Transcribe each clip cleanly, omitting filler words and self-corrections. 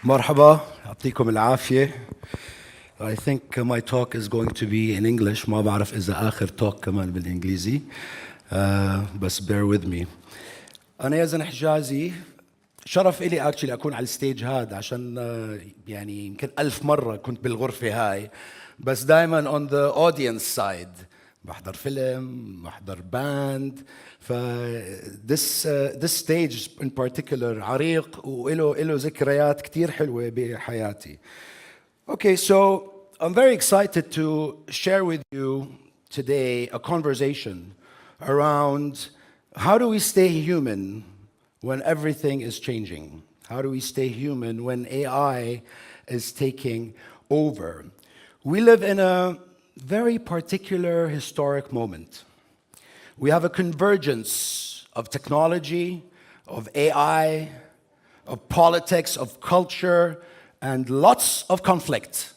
مرحبا يعطيكم العافية. I think my talk is going to be in English. ما بعرف إذا آخر talk كمان بالإنجليزي. بس bear with me. أنا يزن حجازي. شرف إلي actually أكون على الستيج هذا عشان يعني يمكن 1000 مرة كنت بالغرفة هاي، بس دائما on the audience side. بحضر فيلم، بحضر باند. ف this stage in particular عريق وله ذكريات كتير حلوة بحياتي. Okay, so I'm very excited to share with you today a conversation around how do we stay human when everything is changing? How do we stay human when AI is taking over? We live in a very particular historic moment. We have a convergence of technology, of AI, of politics, of culture, and lots of conflict.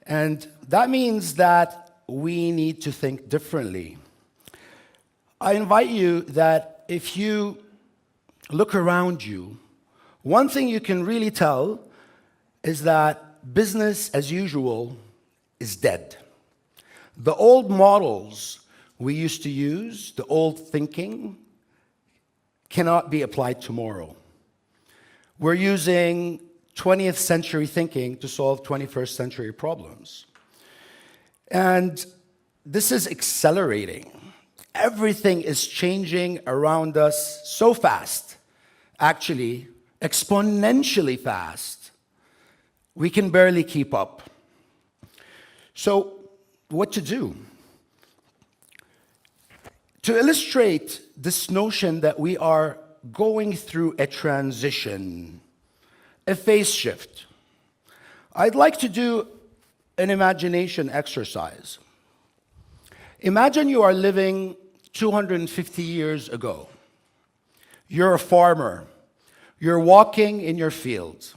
And that means that we need to think differently. I invite you that if you look around you, one thing you can really tell is that business as usual is dead. The old models we used to use, the old thinking, cannot be applied tomorrow. We're using 20th century thinking to solve 21st century problems. And this is accelerating. Everything is changing around us so fast, actually exponentially fast. We can barely keep up. So what to do? To illustrate this notion that we are going through a transition, a phase shift, I'd like to do an imagination exercise. Imagine you are living 250 years ago. You're a farmer. You're walking in your field.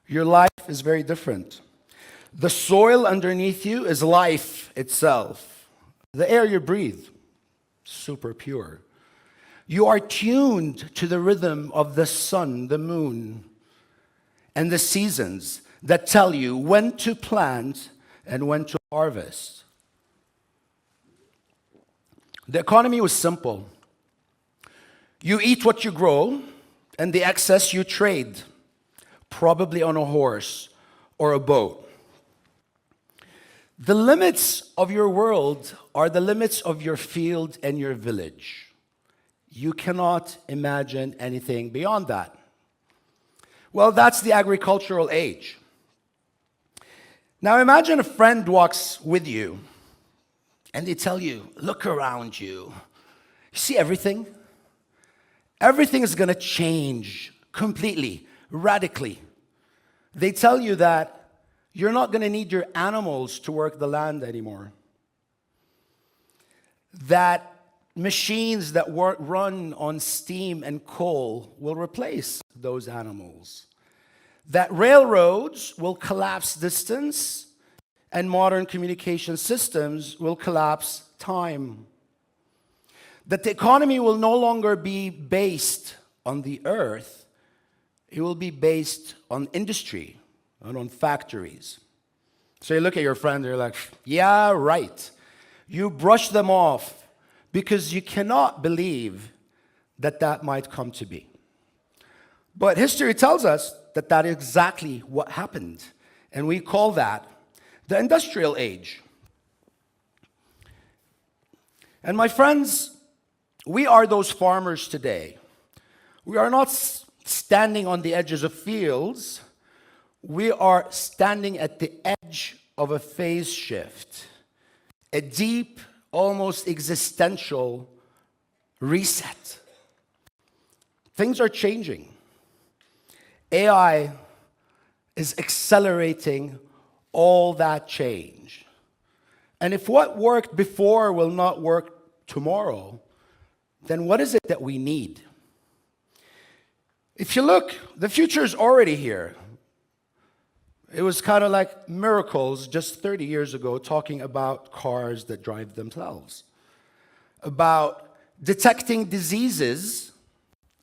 Your life is very different. The soil underneath you is life itself. The air you breathe, super pure. You are tuned to the rhythm of the sun, the moon, and the seasons that tell you when to plant and when to harvest. The economy was simple. You eat what you grow, and the excess you trade, probably on a horse or a boat. The limits of your world are the limits of your field and your village. You cannot imagine anything beyond that. Well, that's the agricultural age. Now imagine a friend walks with you and they tell you, look around you. You see everything? Everything is going to change completely, radically. They tell you that you're not going to need your animals to work the land anymore. That machines that run on steam and coal will replace those animals. That railroads will collapse distance and modern communication systems will collapse time. That the economy will no longer be based on the earth, it will be based on industry and on factories. So you look at your friend, you're like, yeah, right. You brush them off because you cannot believe that that might come to be. But history tells us that that is exactly what happened. And we call that the industrial age. And my friends, we are those farmers today. We are not standing on the edges of fields. We are standing at the edge of a phase shift, a deep, almost existential reset. Things are changing. AI is accelerating all that change. And if what worked before will not work tomorrow, then what is it that we need? If you look, the future is already here. It was kind of like miracles just 30 years ago talking about cars that drive themselves, about detecting diseases,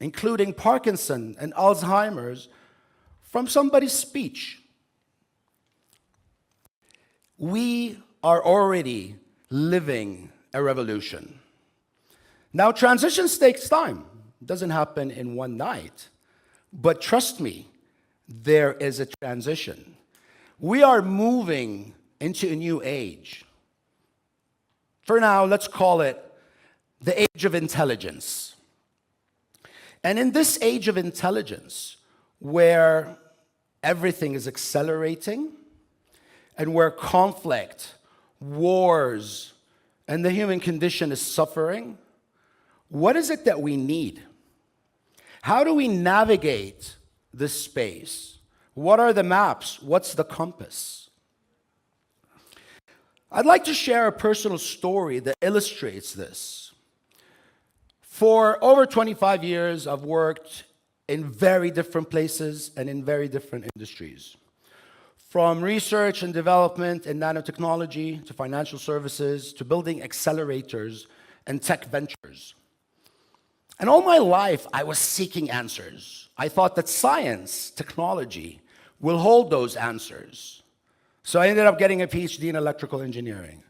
including Parkinson and Alzheimer's, from somebody's speech. We are already living a revolution. Now, transitions takes time. It doesn't happen in one night. But trust me, there is a transition. We are moving into a new age. For now, let's call it the age of intelligence. And in this age of intelligence, where everything is accelerating, and where conflict, wars, and the human condition is suffering, what is it that we need? How do we navigate this space? What are the maps? What's the compass? I'd like to share a personal story that illustrates this. For over 25 years, I've worked in very different places and in very different industries. From research and development in nanotechnology to financial services to building accelerators and tech ventures. And all my life, I was seeking answers. I thought that science, technology, will hold those answers. So I ended up getting a PhD in electrical engineering.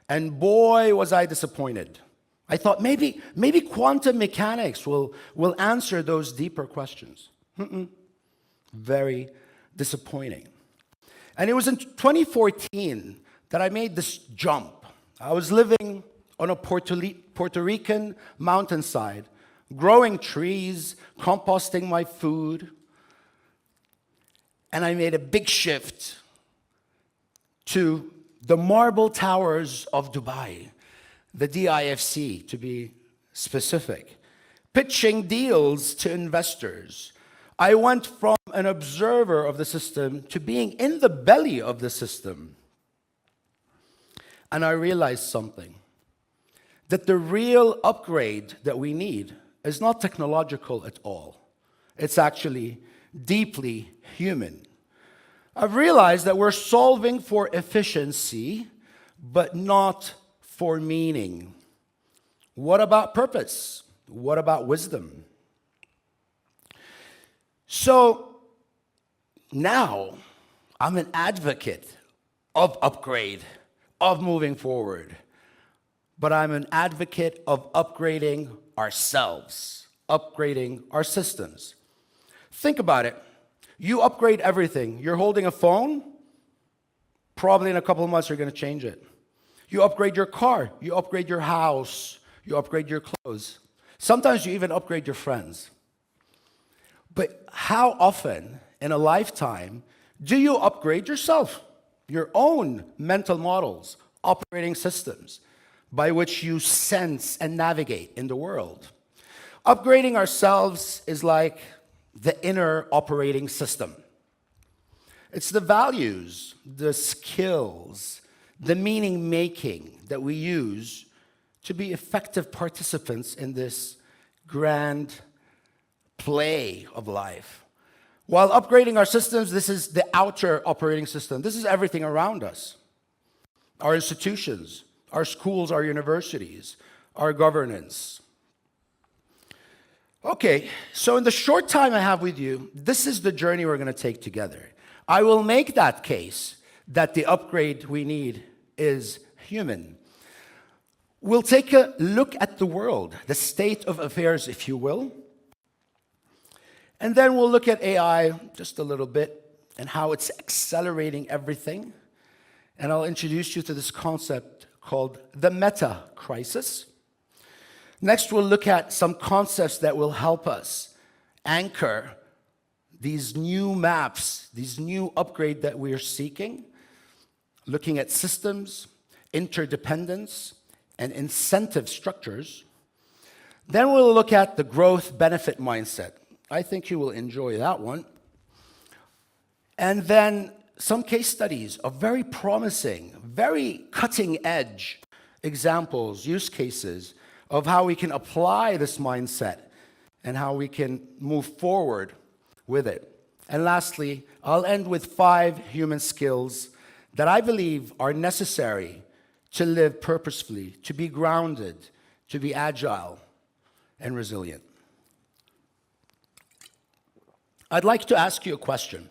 And boy, was I disappointed. I thought maybe quantum mechanics will answer those deeper questions. Very disappointing. And it was in 2014 that I made this jump. I was living on a Puerto Rican mountainside, growing trees, composting my food, and I made a big shift to the marble towers of Dubai, the DIFC to be specific, pitching deals to investors. I went from an observer of the system to being in the belly of the system. And I realized something, that the real upgrade that we need is not technological at all. It's actually deeply human. I've realized that we're solving for efficiency, but not for meaning. What about purpose? What about wisdom? So now I'm an advocate of upgrade, of moving forward. But I'm an advocate of upgrading ourselves, upgrading our systems. Think about it. You upgrade everything. You're holding a phone, probably in a couple of months you're going to change it. You upgrade your car, you upgrade your house, you upgrade your clothes. Sometimes you even upgrade your friends. But how often in a lifetime do you upgrade yourself, your own mental models, operating systems by which you sense and navigate in the world? Upgrading ourselves is like the inner operating system. It's the values, the skills, the meaning making that we use to be effective participants in this grand play of life. While upgrading our systems, this is the outer operating system. This is everything around us. Our institutions, our schools, our universities, our governance. Okay, so in the short time I have with you, this is the journey we're going to take together. I will make that case that the upgrade we need is human. We'll take a look at the world, the state of affairs, if you will. And then we'll look at AI just a little bit and how it's accelerating everything. And I'll introduce you to this concept called the meta crisis. Next, we'll look at some concepts that will help us anchor these new maps, these new upgrade that we're seeking, looking at systems, interdependence, and incentive structures. Then we'll look at the growth benefit mindset. I think you will enjoy that one. And then some case studies of very promising, very cutting edge examples, use cases of how we can apply this mindset and how we can move forward with it. And lastly, I'll end with 5 human skills that I believe are necessary to live purposefully, to be grounded, to be agile and resilient. I'd like to ask you a question.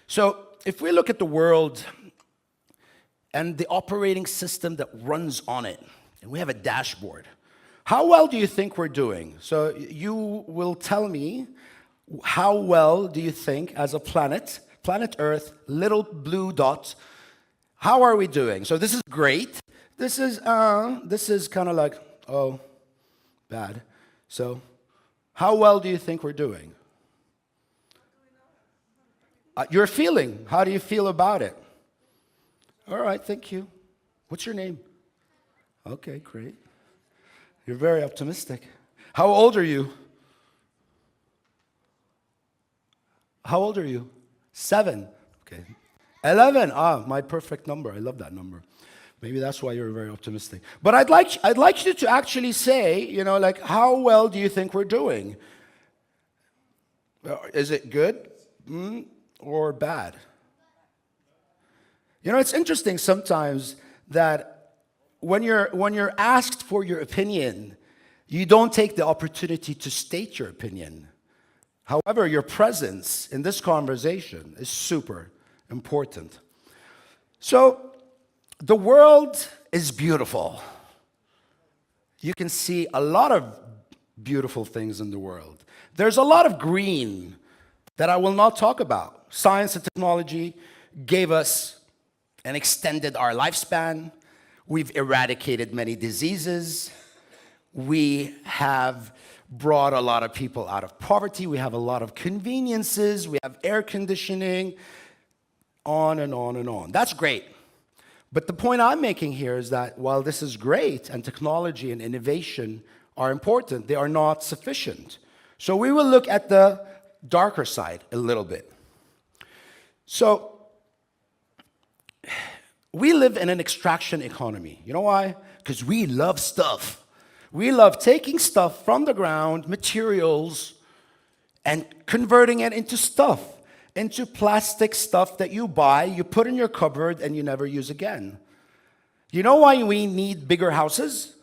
So, if we look at the world and the operating system that runs on it, and we have a dashboard, how well do you think we're doing? So, you will tell me how well do you think as a planet Earth, little blue dot, how are we doing? So, this is great. This is kind of like, oh, bad. So, how well do you think we're doing? Your feeling. How do you feel about it? All right, thank you. What's your name? Okay, great. You're very optimistic. How old are you? How old are you? 7. Okay. 11. Ah, my perfect number. I love that number. Maybe that's why you're very optimistic. But I'd like you to actually say, like, how well do you think we're doing? Is it good? Or bad? It's interesting sometimes that when you're asked for your opinion, you don't take the opportunity to state your opinion. However, your presence in this conversation is super important. So, the world is beautiful. You can see a lot of beautiful things in the world. There's a lot of green that I will not talk about. Science and technology gave us and extended our lifespan. We've eradicated many diseases. We have brought a lot of people out of poverty. We have a lot of conveniences. We have air conditioning, on and on and on. That's great. But the point I'm making here is that while this is great and technology and innovation are important, they are not sufficient. So we will look at the darker side a little bit. So, we live in an extraction economy. You know why? Because we love stuff. We love taking stuff from the ground, materials, and converting it into stuff, into plastic stuff that you buy, you put in your cupboard, and you never use again. You know why we need bigger houses?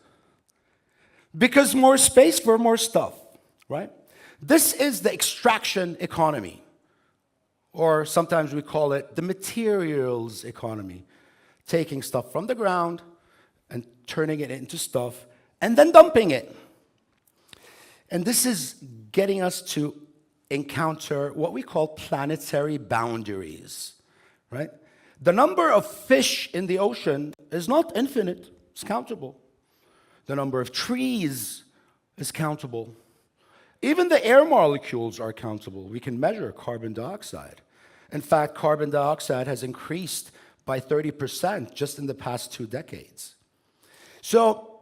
Because more space for more stuff, right? This is the extraction economy. Or sometimes we call it the materials economy. Taking stuff from the ground and turning it into stuff and then dumping it. And this is getting us to encounter what we call planetary boundaries, right? The number of fish in the ocean is not infinite, it's countable. The number of trees is countable. Even the air molecules are countable. We can measure carbon dioxide. In fact, carbon dioxide has increased by 30% just in the past 2 decades. So,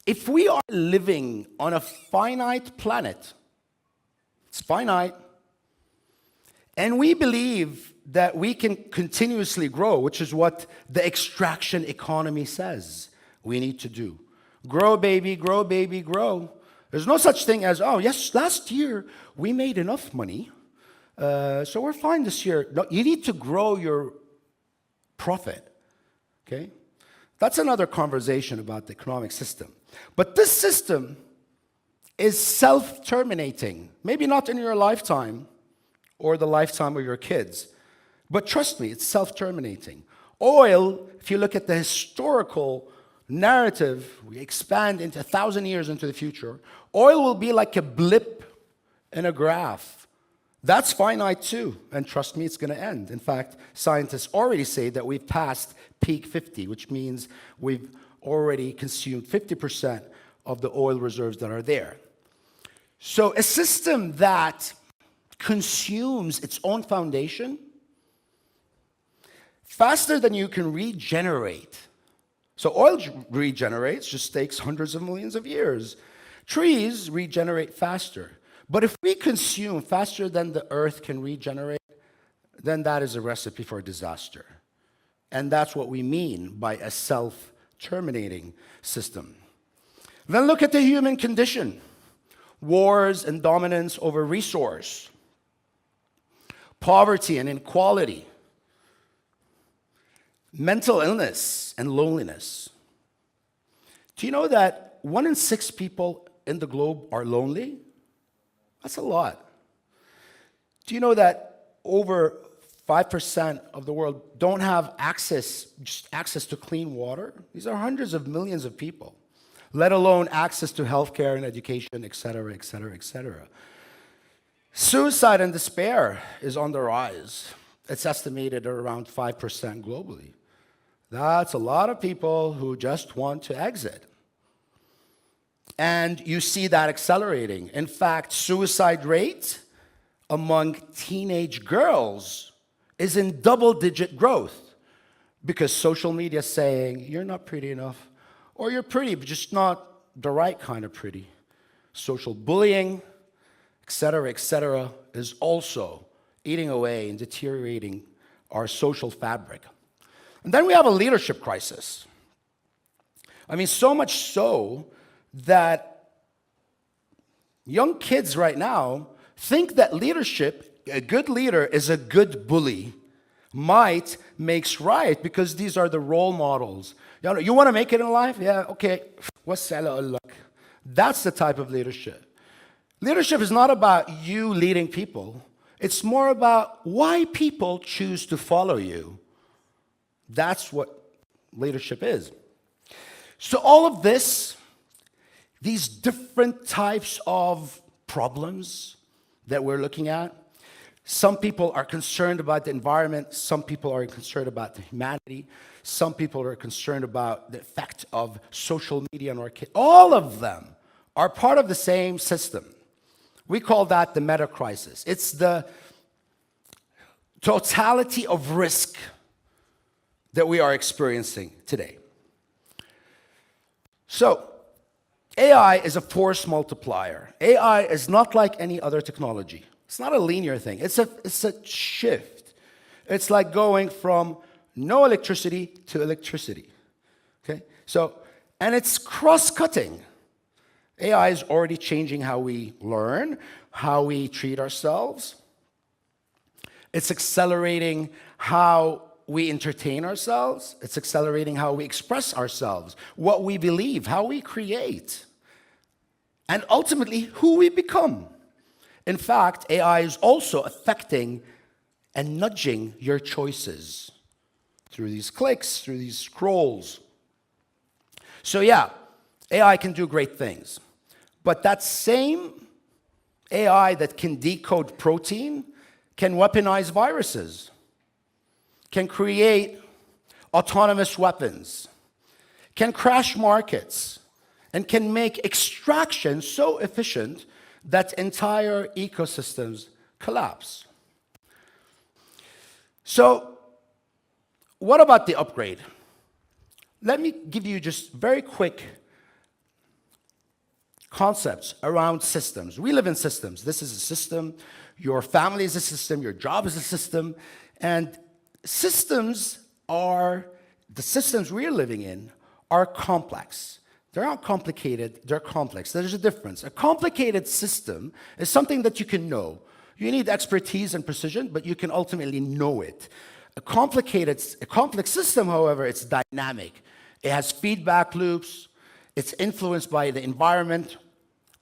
if we are living on a finite planet, it's finite, and we believe that we can continuously grow, which is what the extraction economy says we need to do. Grow, baby, grow, baby, grow. There's no such thing as, oh, yes, last year we made enough money. So we're fine this year. No, you need to grow your profit, okay? That's another conversation about the economic system. But this system is self-terminating. Maybe not in your lifetime or the lifetime of your kids, but trust me, it's self-terminating. Oil, if you look at the historical narrative, we expand into 1,000 years into the future, oil will be like a blip in a graph. That's finite too, and trust me, it's going to end. In fact, scientists already say that we've passed peak 50, which means we've already consumed 50% of the oil reserves that are there. So a system that consumes its own foundation faster than you can regenerate. So oil regenerates, just takes hundreds of millions of years. Trees regenerate faster. But if we consume faster than the earth can regenerate, then that is a recipe for disaster. And that's what we mean by a self-terminating system. Then look at the human condition. Wars and dominance over resource. Poverty and inequality. Mental illness and loneliness. Do you know that 1 in 6 people in the globe are lonely? That's a lot. Do you know that over 5% of the world don't have just access to clean water? These are hundreds of millions of people, let alone access to healthcare and education, et cetera, et cetera, et cetera. Suicide and despair is on the rise. It's estimated at around 5% globally. That's a lot of people who just want to exit. And you see that accelerating. In fact, suicide rate among teenage girls is in double-digit growth because social media is saying, you're not pretty enough, or you're pretty, but just not the right kind of pretty. Social bullying, et cetera, is also eating away and deteriorating our social fabric. And then we have a leadership crisis. I mean, so much so that young kids right now think that leadership, a good leader is a good bully. Might makes right because these are the role models. You want to make it in life? Yeah, okay. That's the type of leadership. Leadership is not about you leading people. It's more about why people choose to follow you. That's what leadership is. So all of this, these different types of problems that we're looking at, some people are concerned about the environment, some people are concerned about the humanity, some people are concerned about the effect of social media on our kids. All of them are part of the same system. We call that the meta crisis. It's the totality of risk that we are experiencing today. So, AI is a force multiplier. AI is not like any other technology. It's not a linear thing. It's a shift. It's like going from no electricity to electricity. Okay? So, and it's cross-cutting. AI is already changing how we learn, how we treat ourselves. It's accelerating how we entertain ourselves. It's accelerating how we express ourselves, what we believe, how we create, and ultimately who we become. In fact, AI is also affecting and nudging your choices through these clicks, through these scrolls. So yeah, AI can do great things. But that same AI that can decode protein can weaponize viruses, can create autonomous weapons, can crash markets, and can make extraction so efficient that entire ecosystems collapse. So, what about the upgrade? Let me give you just very quick concepts around systems. We live in systems. This is a system. Your family is a system. Your job is a system. And systems are, the systems we're living in are complex. They're not complicated, they're complex. There's a difference. A complicated system is something that you can know. You need expertise and precision, but you can ultimately know it. A complex system, however, it's dynamic. It has feedback loops. It's influenced by the environment,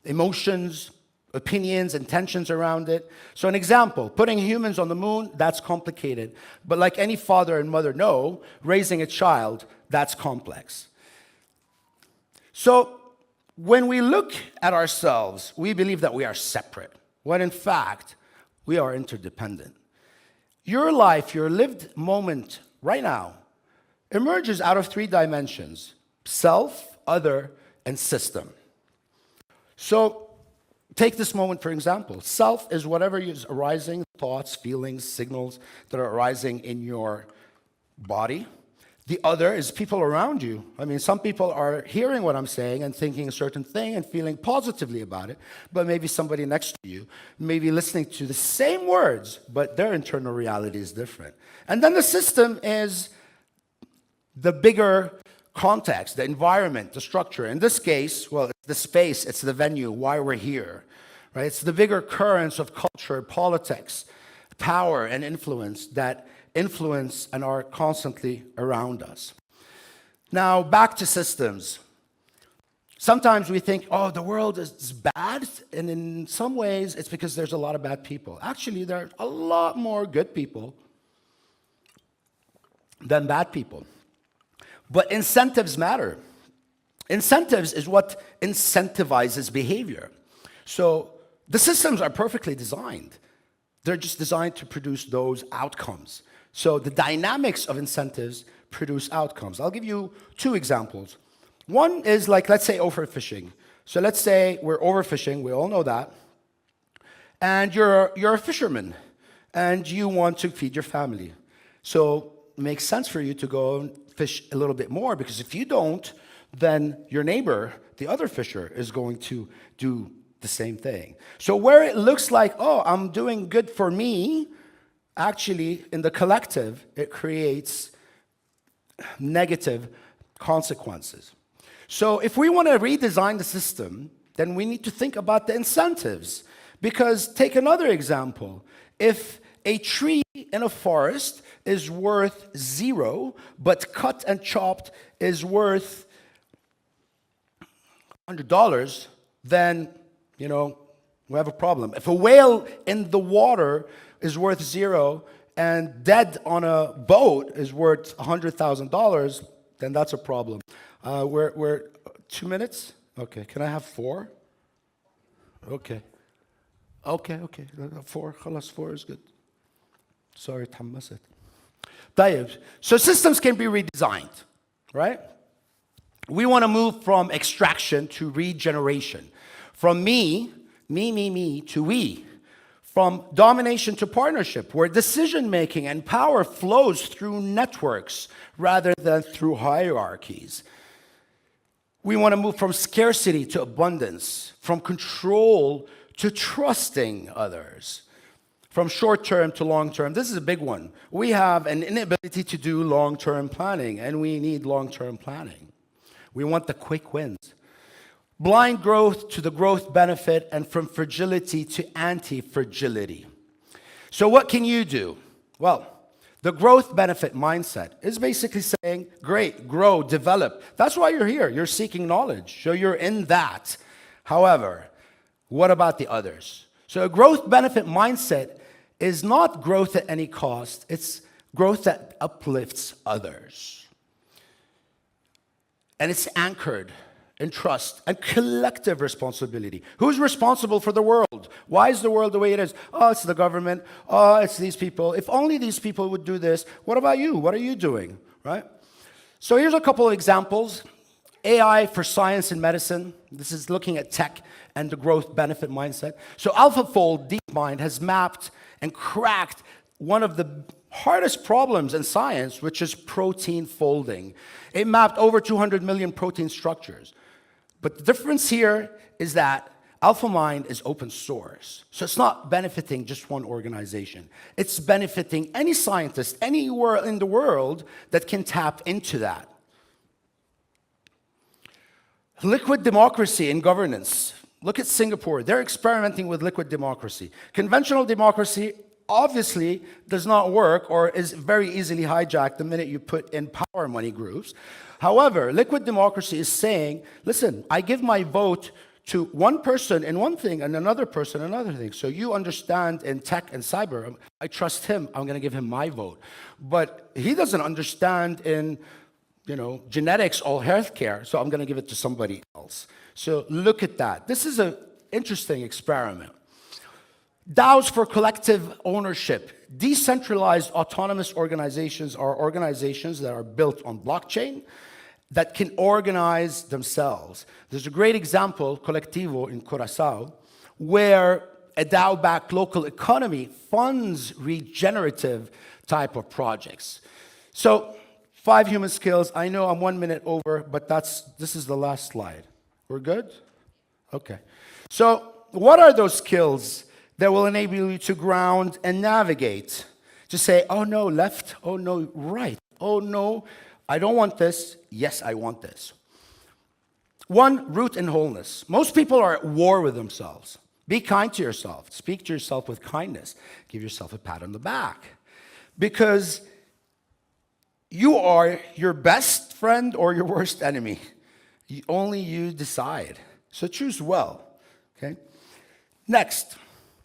emotions, opinions, and tensions around it. So an example, putting humans on the moon, that's complicated. But like any father and mother know, raising a child, that's complex. So when we look at ourselves, we believe that we are separate, when in fact, we are interdependent. Your life, your lived moment right now, emerges out of three dimensions: self, other, and system. So take this moment for example. Self is whatever is arising, thoughts, feelings, signals that are arising in your body. The other is people around you. I mean, some people are hearing what I'm saying and thinking a certain thing and feeling positively about it, but maybe somebody next to you may be listening to the same words, but their internal reality is different. And then the system is the bigger context, the environment, the structure. In this case, well, it's the space, it's the venue, why we're here, right? It's the bigger currents of culture, politics, power, and influence that influence and are constantly around us. Now, back to systems. Sometimes we think, oh, the world is bad, and in some ways it's because there's a lot of bad people. Actually, there are a lot more good people than bad people. But incentives matter. Incentives is what incentivizes behavior. So the systems are perfectly designed. They're just designed to produce those outcomes. So the dynamics of incentives produce outcomes. I'll give you two examples. One is like, let's say, overfishing. So let's say we're overfishing, we all know that, and you're a fisherman, and you want to feed your family. So it makes sense for you to go and fish a little bit more, because if you don't, then your neighbor, the other fisher, is going to do the same thing. So where it looks like, oh, I'm doing good for me, actually, in the collective, it creates negative consequences. So if we want to redesign the system, then we need to think about the incentives. Because take another example. If a tree in a forest is worth 0, but cut and chopped is worth $100, then, we have a problem. If a whale in the water is worth 0 and dead on a boat is worth $100,000, then that's a problem. We're 2 minutes? Okay, can I have 4? Okay. 4, خلاص, 4 is good. Sorry, تحمست. طيب, so systems can be redesigned, right? We want to move from extraction to regeneration. From me to we. From domination to partnership, where decision-making and power flows through networks rather than through hierarchies. We want to move from scarcity to abundance, from control to trusting others, from short-term to long-term. This is a big one. We have an inability to do long-term planning, and we need long-term planning. We want the quick wins. Blind growth to the growth benefit, and from fragility to anti-fragility. So what can you do? Well, the growth benefit mindset is basically saying, great, grow, develop. That's why you're here. You're seeking knowledge. So you're in that. However, what about the others? So a growth benefit mindset is not growth at any cost. It's growth that uplifts others. And it's anchored in trust and collective responsibility. Who's responsible for the world? Why is the world the way it is? Oh, it's the government. Oh, it's these people. If only these people would do this. What about you? What are you doing, right? So here's a couple of examples. AI for science and medicine. This is looking at tech and the growth benefit mindset. So AlphaFold DeepMind has mapped and cracked one of the hardest problems in science, which is protein folding. It mapped over 200 million protein structures. But the difference here is that AlphaMind is open source. So it's not benefiting just one organization. It's benefiting any scientist anywhere in the world that can tap into that. Liquid democracy in governance. Look at Singapore. They're experimenting with liquid democracy. Conventional democracy obviously does not work or is very easily hijacked the minute you put in power money groups. However, liquid democracy is saying, listen, I give my vote to one person in one thing and another person in another thing. So you understand in tech and cyber, I trust him, I'm going to give him my vote. But he doesn't understand in genetics or healthcare, so I'm going to give it to somebody else. So look at that. This is an interesting experiment. DAOs for collective ownership. Decentralized autonomous organizations are organizations that are built on blockchain that can organize themselves. There's a great example, Colectivo in Curaçao, where a DAO-backed local economy funds regenerative type of projects. So 5 human skills. I know I'm 1 minute over, but this is the last slide. We're good? Okay. So what are those skills that will enable you to ground and navigate? To say, oh no, left, oh no, right, oh no, I don't want this, yes, I want this. 1, root and wholeness. Most people are at war with themselves. Be kind to yourself. Speak to yourself with kindness. Give yourself a pat on the back. Because you are your best friend or your worst enemy. Only you decide. So choose well. Okay? Next,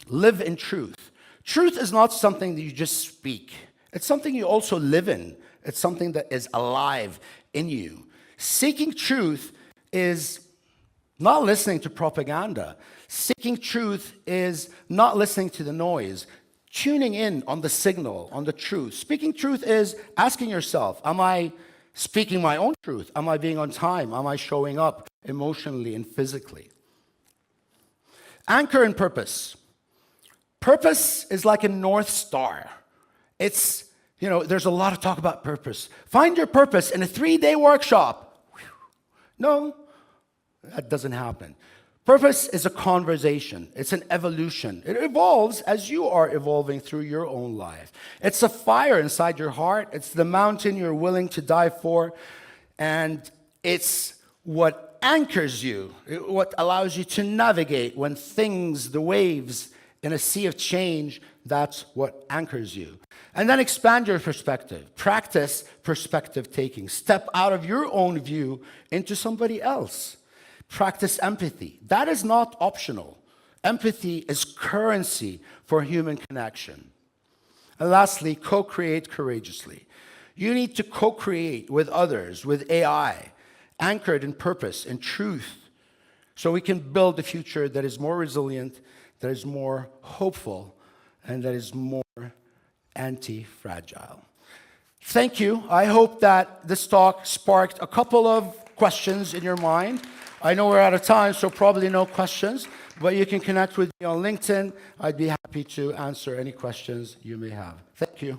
live in truth. Truth is not something that you just speak. It's something you also live in. It's something that is alive in you. Seeking truth is not listening to propaganda. Seeking truth is not listening to the noise. Tuning in on the signal, on the truth. Speaking truth is asking yourself, am I speaking my own truth? Am I being on time? Am I showing up emotionally and physically? Anchor in purpose. Purpose is like a North Star. It's, there's a lot of talk about purpose. Find your purpose in a 3-day workshop. No, that doesn't happen. Purpose is a conversation. It's an evolution. It evolves as you are evolving through your own life. It's a fire inside your heart. It's the mountain you're willing to die for. And it's what anchors you, what allows you to navigate when things, the waves in a sea of change, that's what anchors you. And then expand your perspective. Practice perspective taking. Step out of your own view into somebody else. Practice empathy. That is not optional. Empathy is currency for human connection. And lastly, co-create courageously. You need to co-create with others, with AI, anchored in purpose and truth, so we can build a future that is more resilient, that is more hopeful, and that is more anti-fragile. Thank you. I hope that this talk sparked a couple of questions in your mind. I know we're out of time, so probably no questions, but you can connect with me on LinkedIn. I'd be happy to answer any questions you may have. Thank you.